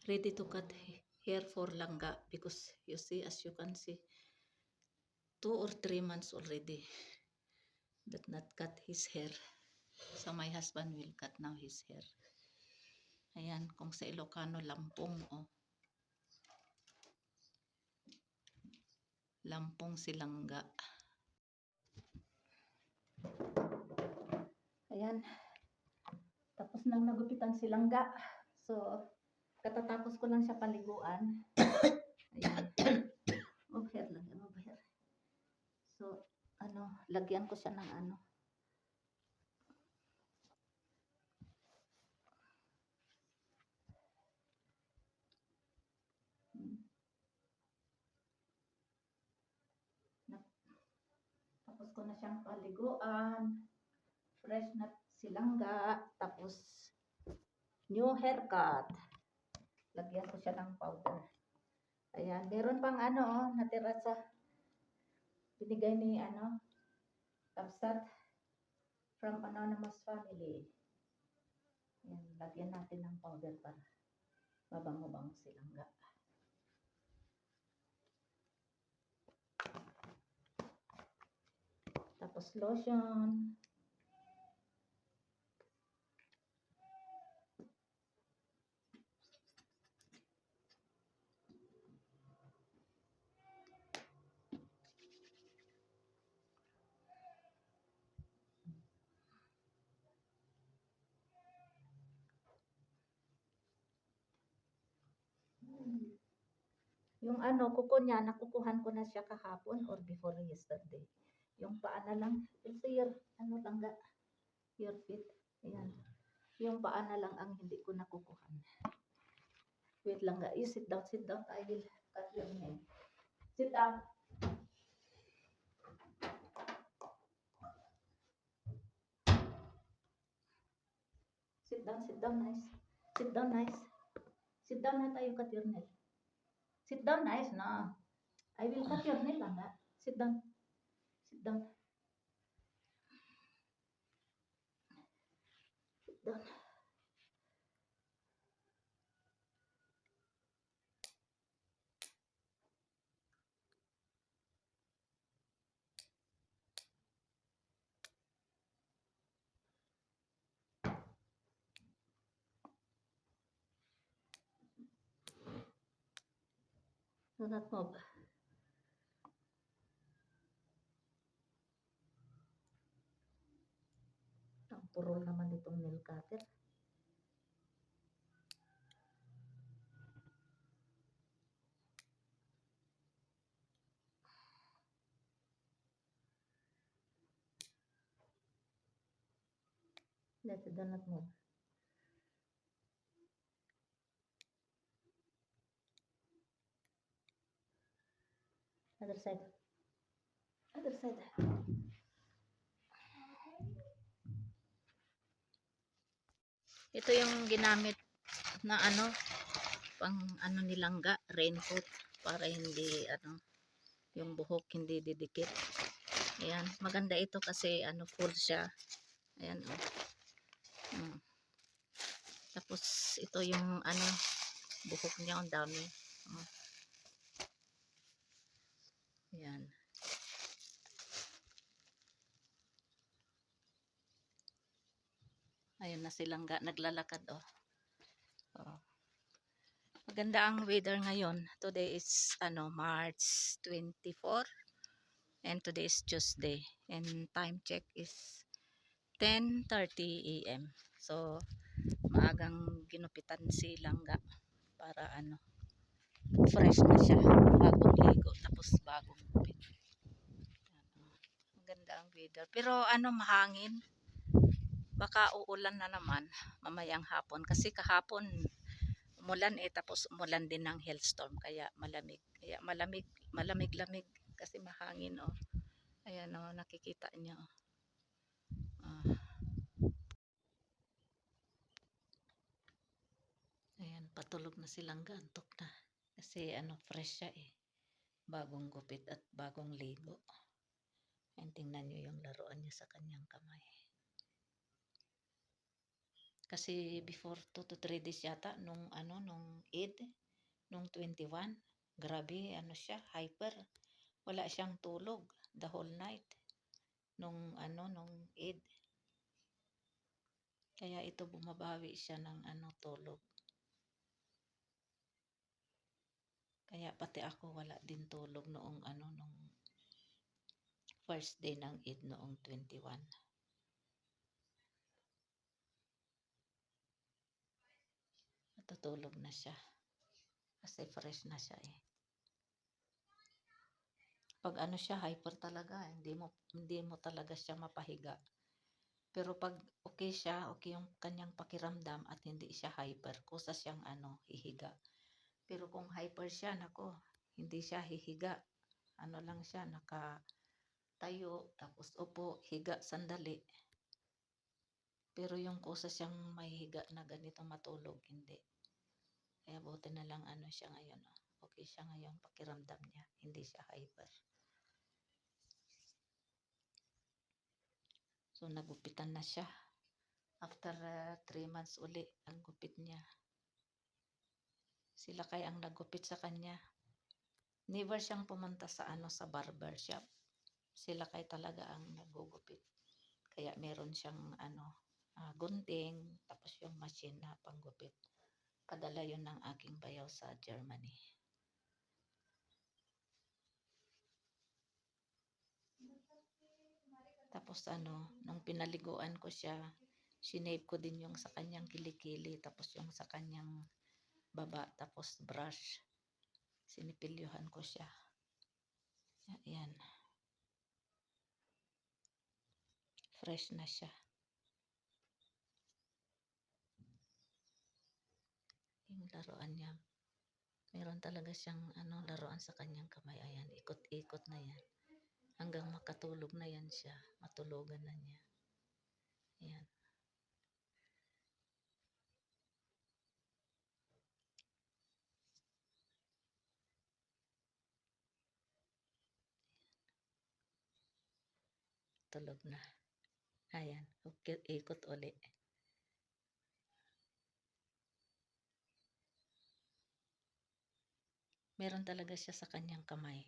ready to cut hair for langga because you see, as you can see, 2 or 3 months already that not cut his hair. So my husband will cut now his hair. Ayan, kung sa Ilocano, lampong, oh. Lampong si langga. Ayan. Tapos nang nagupitan si langga. So, katatapos ko lang siya paliguan. Ayan. Over lang yan, over. So, lagyan ko siya ng Tapos ko na siyang paliguan. Fresh na silangga. Tapos, new haircut. Lagyan ko siya ng powder. Ayan. Meron pang natira sa binigay ni Tapsat from Anonymous Family. Ayan. Lagyan natin ng powder para mabango-bango silangga. Tapos lotion. Yung kuko niya, nakukuhan ko na siya kahapon or before yesterday. Yung paa na lang, it's your, langga, your feet. Ayan. Yung paa na lang ang hindi ko nakukuhan. Wait lang, you sit down, I will cut your nail. Sit down. Sit down, nice. Sit down, nice. Sit down na tayo, cut your nail. Sit down, nice, no. I will cut your nail, langga. Sit down. Sit down. Sit down. Do not move. Ang purol naman itong nail cutter. Let it do not move. Other side. Other side. Ito yung ginamit na pang nilangga, raincoat, para hindi yung buhok hindi didikit. Ayan, maganda ito kasi full siya. Ayan, oh. Tapos ito yung buhok niya, ang dami. Oh. Ayan. Ayun na silang naglalakad, oh. Oh. Maganda ang weather ngayon. Today is March 24 and today is Tuesday and time check is 10:30 AM. So maagang ginupitan si langga para fresh na siya, bagong ligo tapos bagong gupit. Maganda ang weather pero mahangin. Baka uulan na naman mamayang hapon kasi kahapon umulan tapos umulan din ng hailstorm kaya malamig. Kaya malamig kasi mahangin, oh. Ayan, oh, nakikita niyo. Ayan, patulog na silang gantok na. Kasi fresh siya bagong gupit at bagong ligo. Ayan, tingnan niyo yung laruan niya sa kanyang kamay. Kasi before 2 to 3 days yata nung nung Eid, nung 21, grabe siya, hyper. Wala siyang tulog the whole night nung nung Eid. Kaya ito bumabawi siya ng tulog. Kaya pati ako wala din tulog noong nung first day ng Eid noong 21. Natutulog na siya. Kasi fresh na siya eh. Pag siya, hyper talaga. Hindi mo talaga siya mapahiga. Pero pag okay siya, okay yung kanyang pakiramdam at hindi siya hyper, kusa siyang hihiga. Pero kung hyper siya, nako, hindi siya hihiga. Lang siya, nakatayo, tapos upo, higa sandali. Pero yung kusa siyang mahihiga na ganito matulog, hindi. Kaya buti na lang siya ngayon. Okay siya ngayon, pakiramdam niya. Hindi siya hyper. So, nagupitan na siya. After 3 months uli, ang gupit niya. Sila kaya ang nagupit sa kanya. Never siyang pumunta sa sa barber shop. Sila kaya talaga ang nagugupit. Kaya meron siyang gunting, tapos yung machine na panggupit. Padala yun ng aking bayaw sa Germany. Tapos nung pinaliguan ko siya, sinave ko din yung sa kanyang kilikili, tapos yung sa kanyang baba, tapos brush. Sinipilyuhan ko siya. Ayan. Fresh na siya. Yung laruan niya. Meron talaga siyang laruan sa kanyang kamay. Ayan, ikot-ikot na yan. Hanggang makatulog na yan siya. Matulugan na niya. Ayan. Tulog na. Ayan, ikot uli. Meron talaga siya sa kanyang kamay.